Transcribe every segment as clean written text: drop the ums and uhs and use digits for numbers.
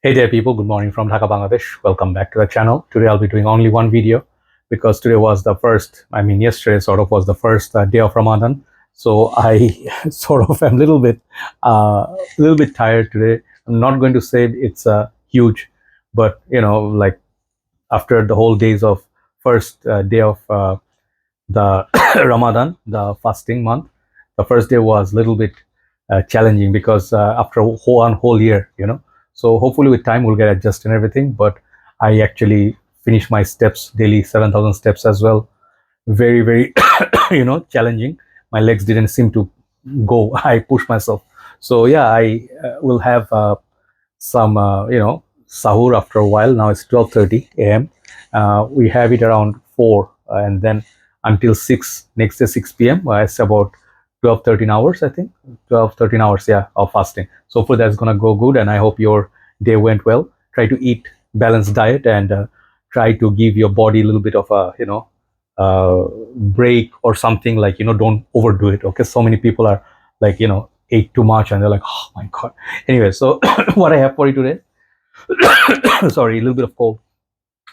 Hey there people, good morning from Dhaka, Bangladesh. Welcome back to the channel. Today I'll be doing only one video because today was the first, yesterday sort of was the first day of Ramadan. So I sort of am a little bit tired today. I'm not going to say it's huge, but like after the whole days of first day of the Ramadan, the fasting month, the first day was a little bit challenging because after one whole year, So hopefully with time we'll get adjusted and everything. But I actually finished my steps daily, 7,000 steps as well. Very, very, challenging. My legs didn't seem to go. I pushed myself. So yeah, I will have some, sahur after a while. Now it's 12:30 a.m. We have it around 4 and then until 6, next day 6 p.m. It's about 12, 13 hours, I think. 12, 13 hours, yeah, of fasting. So for that's going to go good. And I hope your day went well. Try to eat balanced diet and try to give your body a little bit of a, break or something like, don't overdo it. Okay. So many people are like, ate too much and they're like, oh my God. Anyway, so what I have for you today, sorry, a little bit of cold.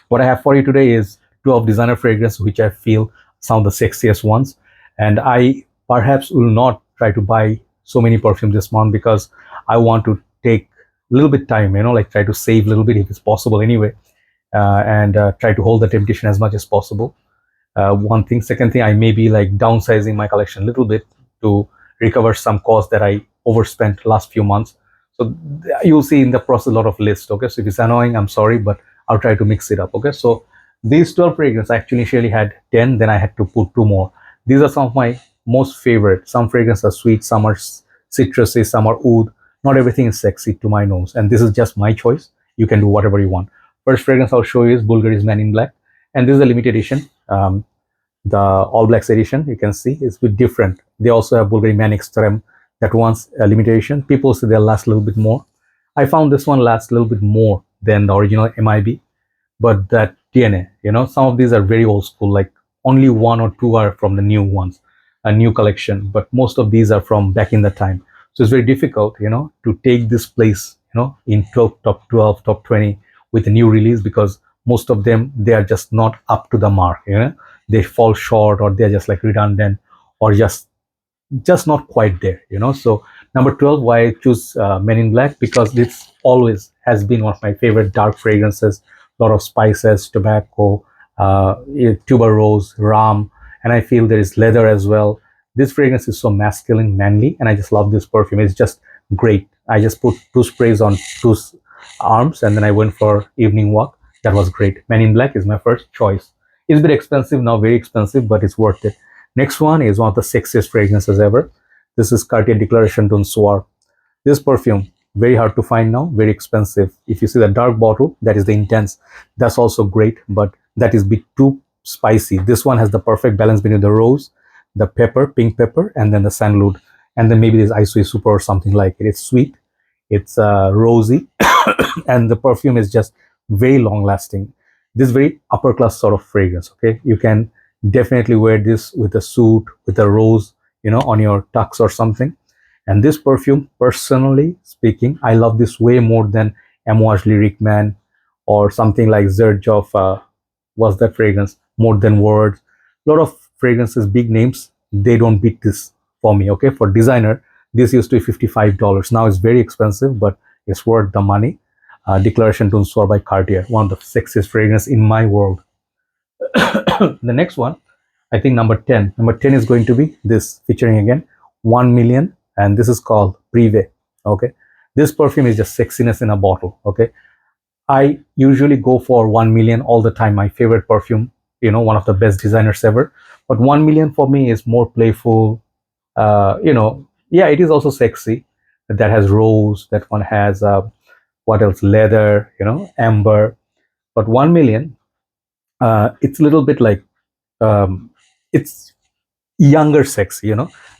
What I have for you today is 12 designer fragrance, which I feel some of the sexiest ones. And I perhaps will not try to buy so many perfumes this month because I want to take a little bit time, like try to save a little bit if it's possible anyway, and try to hold the temptation as much as possible. One thing. Second thing, I may be like downsizing my collection a little bit to recover some cost that I overspent last few months. So you'll see in the process a lot of list. Okay, so if it's annoying, I'm sorry, but I'll try to mix it up. Okay, so these 12 fragrances, I actually initially had 10, then I had to put 2 more. These are some of my most favorite. Some fragrances are sweet, some are citrusy, some are oud. Not everything is sexy to my nose, and this is just my choice. You can do whatever you want. First fragrance I'll show you is Bulgari Man In Black, and this is a limited edition. The All Blacks edition, you can see, is a bit different. They also have Bulgari Man Extreme, that one's a limited edition. People say they'll last a little bit more. I found this one lasts a little bit more than the original MIB, but that DNA, some of these are very old school, like only 1 or 2 are from the new ones, a new collection, but most of these are from back in the time. So it's very difficult, to take this place, in top 12, top 20 with a new release because most of them, they are just not up to the mark, they fall short or they're just like redundant or just not quite there, So number 12, why I choose Men in Black, because this always has been one of my favorite dark fragrances. A lot of spices, tobacco, tuberose, rum, and I feel there is leather as well. This fragrance is so masculine, manly, and I just love this perfume. It's just great. I just put 2 sprays on 2 arms and then I went for evening walk. That was great. Men in Black is my first choice. It's a bit expensive now, very expensive, but it's worth it. Next one is one of the sexiest fragrances ever. This is Cartier Declaration Dun Soir. This perfume, very hard to find now, very expensive. If you see the dark bottle, that is the intense. That's also great, but that is a bit too spicy. This one has the perfect balance between the rose, the pepper, pink pepper, and then the sandalwood. And then maybe there's Isui Super or something like it. It's sweet, it's rosy, and the perfume is just very long lasting. This very upper class sort of fragrance. Okay, you can definitely wear this with a suit, with a rose, on your tux or something. And this perfume, personally speaking, I love this way more than Amouage Lyric Man or something like Zerge of what's that fragrance? More Than Words. A lot of fragrances, big names, they don't beat this for me. Okay, for designer, this used to be $55. Now it's very expensive, but it's worth the money. Declaration Dun Soir by Cartier, one of the sexiest fragrance in my world. The next one, I think number 10. Number 10 is going to be this, featuring again 1 million, and this is called Prive. Okay, this perfume is just sexiness in a bottle. Okay, I usually go for 1 million all the time. My favorite perfume, one of the best designers ever. But 1 million for me is more playful. Yeah, it is also sexy. That has rose. That one has what else? Leather. Amber. But 1 million, it's a little bit like it's younger sexy.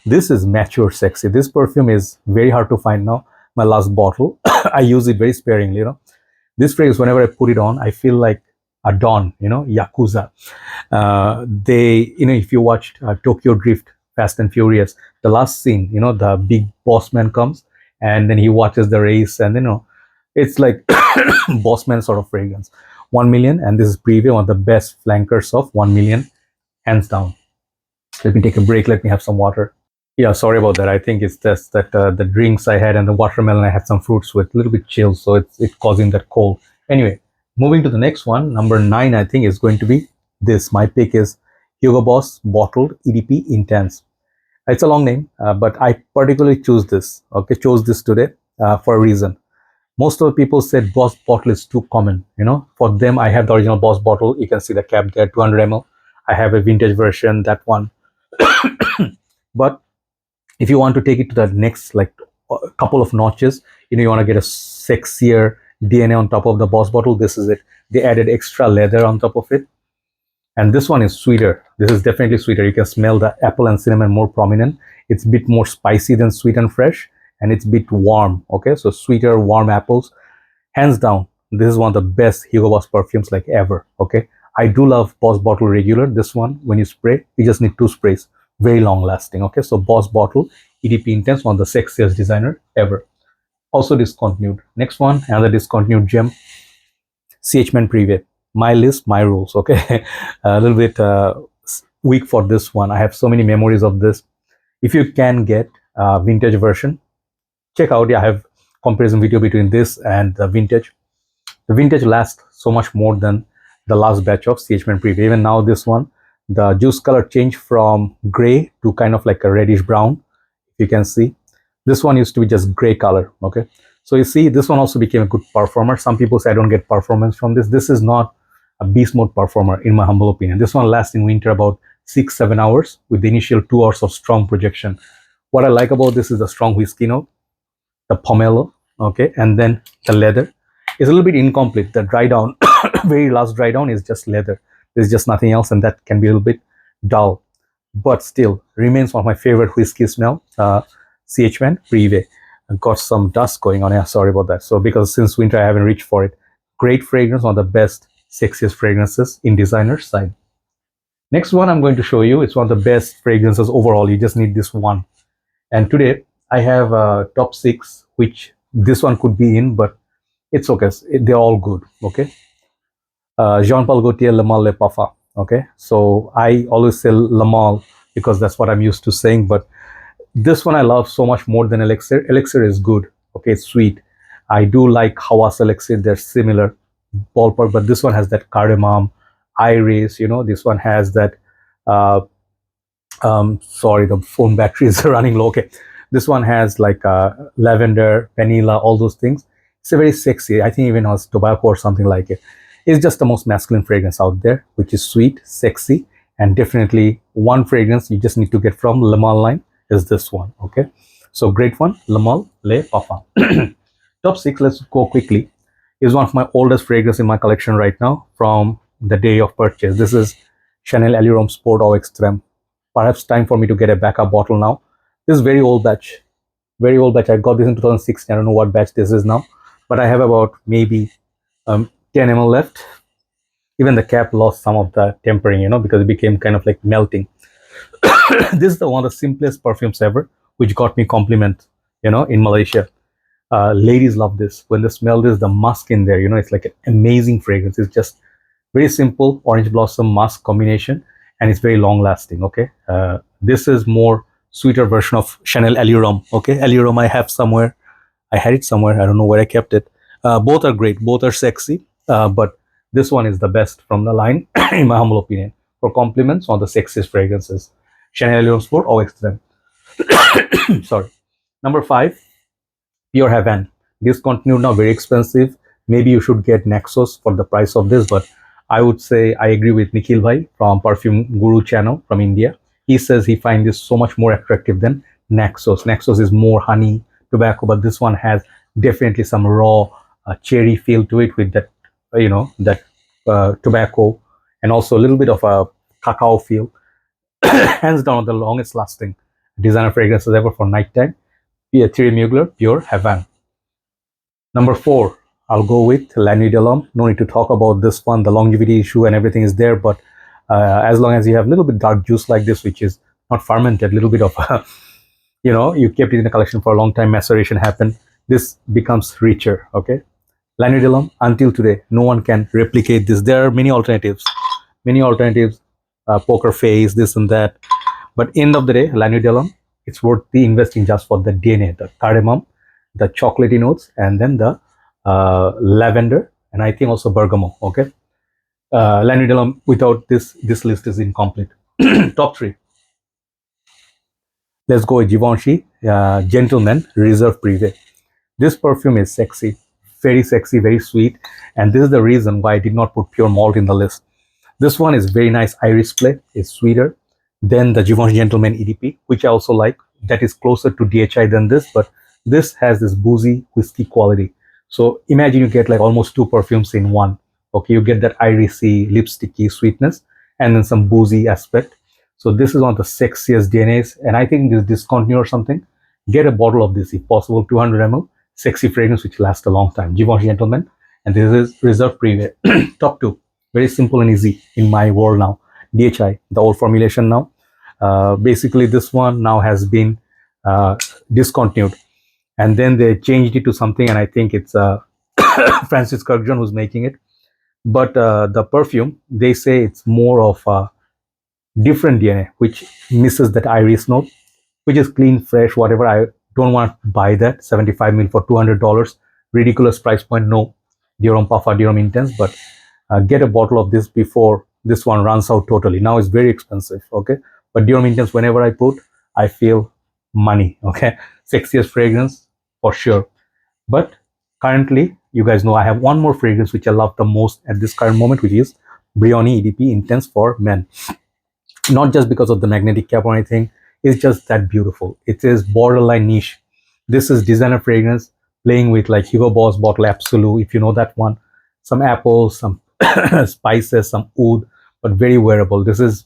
This is mature sexy. This perfume is very hard to find now. My last bottle, I use it very sparingly. This fragrance, whenever I put it on, I feel like a don, yakuza. They, if you watched Tokyo Drift, Fast and Furious, the last scene, the big boss man comes and then he watches the race, and It's like Bossman sort of fragrance. 1 million, and this is Prive, one of the best flankers of 1 million, hands down. Let me take a break. Let me have some water. Yeah, sorry about that. I think it's just that the drinks I had and the watermelon, I had some fruits with a little bit chill, so it's causing that cold. Anyway, moving to the next one, number 9, I think is going to be this. My pick is Hugo Boss Bottled EDP Intense. It's a long name, but I particularly chose this today for a reason. Most of the people said Boss bottle is too common. For them, I have the original Boss bottle. You can see the cap there, 200 ml. I have a vintage version, that one. But if you want to take it to the next, like, a couple of notches, you want to get a sexier DNA on top of the Boss bottle, this is it. They added extra leather on top of it, and this one is sweeter. This is definitely sweeter. You can smell the apple and cinnamon more prominent. It's a bit more spicy than Sweet and Fresh, and it's a bit warm. Okay, so sweeter, warm apples, hands down. This is one of the best Hugo Boss perfumes like ever. Okay, I do love Boss bottle regular. This one, when you spray, you just need 2 sprays, very long lasting. Okay, so Boss bottle EDP Intense, one of the sexiest designer ever. Also discontinued. Next one, another discontinued gem, CH-Man Prive. My list, my rules. Okay, a little bit weak for this one. I have so many memories of this. If you can get a vintage version, check out. I have comparison video between this and the vintage. The vintage lasts so much more than the last batch of CH-Man Prive. Even now, this one, the juice color changed from gray to kind of like a reddish brown. You can see this one used to be just gray color. Okay, so you see this one also became a good performer. Some people say I don't get performance from this. This is not a beast mode performer, in my humble opinion. This one lasts in winter about 6-7 hours with the initial 2 hours of strong projection. What I like about this is the strong whiskey note, the pomelo, okay, and then the leather is a little bit incomplete. The dry down, very last dry down, is just leather. There's just nothing else, and that can be a little bit dull, but still remains one of my favorite whiskey smell. CH-Man Prive. Got some dust going on. Yeah, sorry about that. So because since winter I haven't reached for it. Great fragrance, one of the best, sexiest fragrances in designer side. Next one I'm going to show you, it's one of the best fragrances overall. You just need this one. And today I have top 6, which this one could be in, but it's okay. They're all good. Okay. Jean-Paul Gaultier Le Male Le Parfum. Okay. So I always say Le Male because that's what I'm used to saying, but this one I love so much more than Elixir. Elixir is good. Okay, it's sweet. I do like Hawas Elixir. They're similar ballpark, but this one has that cardamom, iris. This one has that. Sorry, the phone battery is running low. Okay, this one has like lavender, vanilla, all those things. It's a very sexy. I think even has tobacco or something like it. It's just the most masculine fragrance out there, which is sweet, sexy, and definitely one fragrance you just need to get from Le Male line is this one. Okay, so great one, Le Male Le Parfum. Top 6, let's go quickly, is one of my oldest fragrances in my collection right now from the day of purchase. This is Chanel Allure Sport Eau Extreme. Perhaps time for me to get a backup bottle now. This is very old batch. Very old batch. I got this in 2016. I don't know what batch this is now, but I have about maybe 10 ml left. Even the cap lost some of the tempering, because it became kind of like melting. This is one of the simplest perfumes ever, which got me compliment, in Malaysia. Ladies love this. When they smell this, the musk in there, it's like an amazing fragrance. It's just very simple orange blossom musk combination, and it's very long lasting. Okay, this is more sweeter version of Chanel Allure. Okay, Allure I have somewhere. I had it somewhere. I don't know where I kept it. Both are great. Both are sexy. But this one is the best from the line, in my humble opinion. For compliments on the sexiest fragrances, Chanel Allure Sport Eau Extreme. Sorry. Number 5, Pure Havane. Discontinued now, very expensive. Maybe you should get Naxos for the price of this, but I would say I agree with Nikhil Bhai from Perfume Guru channel from India. He says he finds this so much more attractive than Naxos. Naxos is more honey, tobacco, but this one has definitely some raw cherry feel to it with that, tobacco, and also a little bit of a cacao feel. Hands down, the longest lasting designer fragrances ever for nighttime. Thierry Mugler Pure Havane. Number 4, I'll go with La Nuit de l'Homme. No need to talk about this one. The longevity issue and everything is there, but as long as you have a little bit dark juice like this, which is not fermented, a little bit of, you kept it in the collection for a long time, maceration happened, this becomes richer. Okay, La Nuit de l'Homme, until today, no one can replicate this. There are many alternatives, poker face, this and that. But end of the day, La Nuit de l'Homme, it's worth the investing just for the DNA, the cardamom, the chocolatey notes, and then the lavender, and I think also bergamot. Okay, La Nuit de l'Homme, without this list is incomplete. Top 3. Let's go with Givenchy Gentleman Reserve Prive. This perfume is sexy, very sweet, and this is the reason why I did not put pure malt in the list. This one is very nice iris play, it's sweeter than the Givenchy Gentleman EDP, which I also like. That is closer to DHI than this, but this has this boozy whiskey quality. So imagine you get like almost 2 perfumes in one. Okay, you get that irisy, lipsticky sweetness, and then some boozy aspect. So this is one of the sexiest DNAs, and I think this discontinue or something. Get a bottle of this if possible, 200 ml, sexy fragrance which lasts a long time. Givenchy Gentleman, and this is Reserve Prive. Top 2, very simple and easy in my world now. DHI, the old formulation now. Basically, this one now has been discontinued, and then they changed it to something, and I think it's Francis Kurkdjian who's making it. But the perfume, they say it's more of a different DNA, which misses that iris note, which is clean, fresh, whatever. I don't want to buy that 75 ml for $200. Ridiculous price point. No, Dior Homme Parfum, Dior Homme Intense, but get a bottle of this before this one runs out totally. Now it's very expensive. Okay, but Dior Homme Intense, whenever I put, I feel money. Okay, sexiest fragrance for sure. But currently, you guys know I have one more fragrance which I love the most at this current moment, which is Brioni EDP Intense for Men. Not just because of the magnetic cap or anything, it's just that beautiful. It is borderline niche. This is designer fragrance playing with like Hugo Boss bottle Absolute, if you know that one. Some apples, some spices, some oud, but very wearable. This is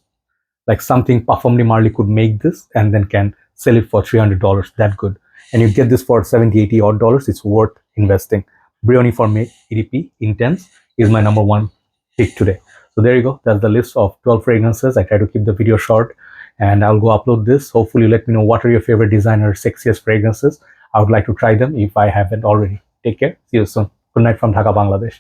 like something Parfum de Marly could make this and then can sell it for $300. That good. And you get this for 70, 80 odd dollars. It's worth investing. Brioni for me, EDP Intense is my number 1 pick today. So there you go. That's the list of 12 fragrances. I try to keep the video short, and I'll go upload this. Hopefully let me know what are your favorite designer sexiest fragrances. I would like to try them if I haven't already. Take care. See you soon. Good night from Dhaka, Bangladesh.